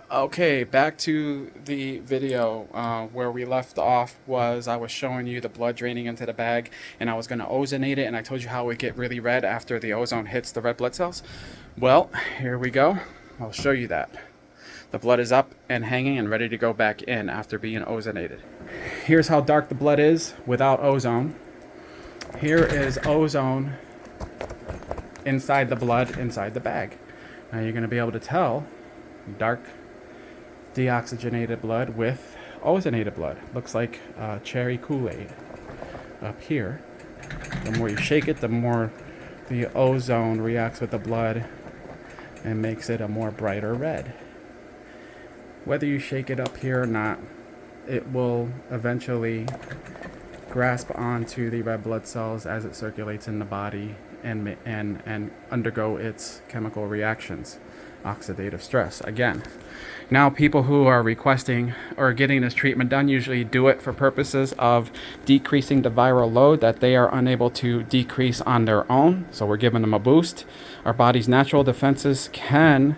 Okay, back to the video where we left off. Was I was showing you the blood draining into the bag, and I was going to ozonate it, and I told you how it would get really red after the ozone hits the red blood cells. Well, here we go. I'll show you that. The blood is up and hanging and ready to go back in after being ozonated. Here's how dark the blood is without ozone. Here is ozone inside the blood, inside the bag. Now you're going to be able to tell dark deoxygenated blood with ozonated blood. Looks like cherry Kool-Aid up here. The more you shake it, the more the ozone reacts with the blood and makes it a more brighter red. Whether you shake it up here or not, it will eventually grasp onto the red blood cells as it circulates in the body and undergo its chemical reactions. Oxidative stress again. Now people who are requesting or getting this treatment done usually do it for purposes of decreasing the viral load that they are unable to decrease on their own. So we're giving them a boost. Our body's natural defenses can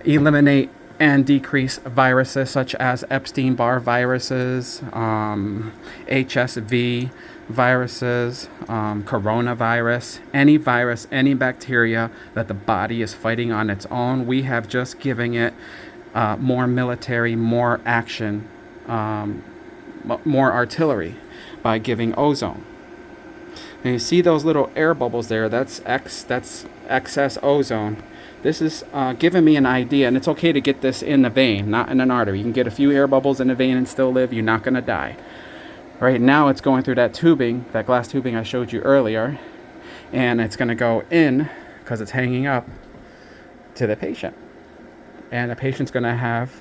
eliminate and decrease viruses such as Epstein-Barr viruses, HSV viruses, coronavirus, any virus, any bacteria that the body is fighting on its own. We have just given it more military, more action, more artillery by giving ozone. And you see those little air bubbles there, that's excess ozone. This is giving me an idea, and it's okay to get this in the vein, not in an artery. You can get a few air bubbles in the vein and still live. You're not going to die. Right now it's going through that tubing, that glass tubing I showed you earlier, and it's going to go in, because it's hanging up, to the patient. And the patient's going to have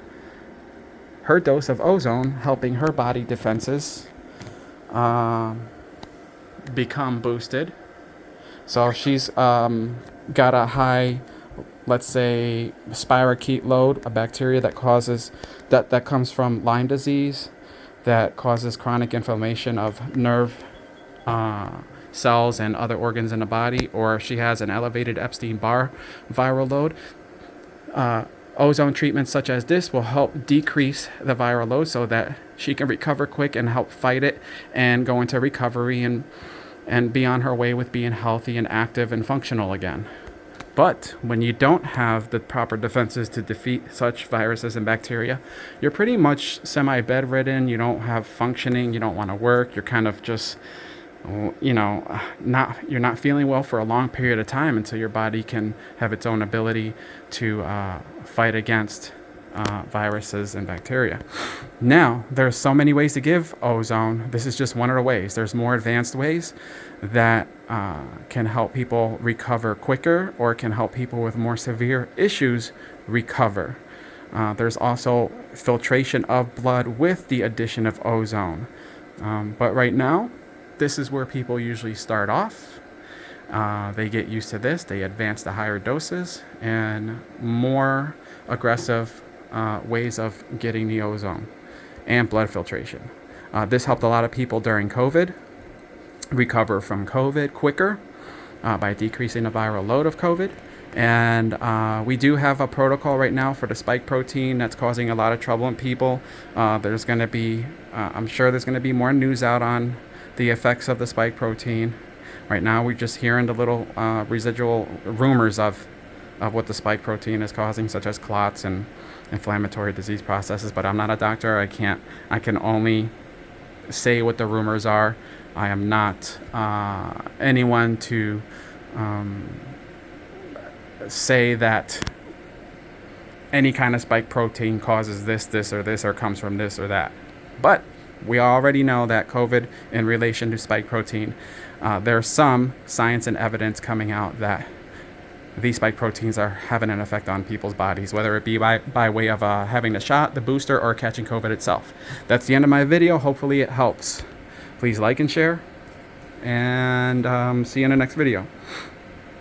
her dose of ozone helping her body defenses become boosted. So if she's got a high, let's say, spirochete load, a bacteria that causes that comes from Lyme disease, that causes chronic inflammation of nerve cells and other organs in the body, or if she has an elevated Epstein-Barr viral load, ozone treatments such as this will help decrease the viral load so that she can recover quick and help fight it and go into recovery and be on her way with being healthy and active and functional again. But when you don't have the proper defenses to defeat such viruses and bacteria, you're pretty much semi-bedridden. You don't have functioning. You don't want to work. You're kind of just, you're not feeling well for a long period of time until your body can have its own ability to fight against viruses and bacteria. Now, there's so many ways to give ozone. This is just one of the ways. There's more advanced ways that can help people recover quicker, or can help people with more severe issues recover. There's also filtration of blood with the addition of ozone. But right now, this is where people usually start off. They get used to this. They advance to higher doses and more aggressive ways of getting the ozone and blood filtration. This helped a lot of people during COVID recover from COVID quicker by decreasing the viral load of COVID. And we do have a protocol right now for the spike protein that's causing a lot of trouble in people. There's going to be, I'm sure there's going to be more news out on the effects of the spike protein. Right now we're just hearing the little residual rumors of what the spike protein is causing, such as clots and inflammatory disease processes. But I'm not a doctor. I can only say what the rumors are. I am not anyone to say that any kind of spike protein causes this, or comes from this or that. But we already know that COVID, in relation to spike protein, there's some science and evidence coming out that these spike proteins are having an effect on people's bodies, whether it be by way of having the shot, the booster, or catching COVID itself. That's the end of my video. Hopefully it helps. Please like and share, and see you in the next video.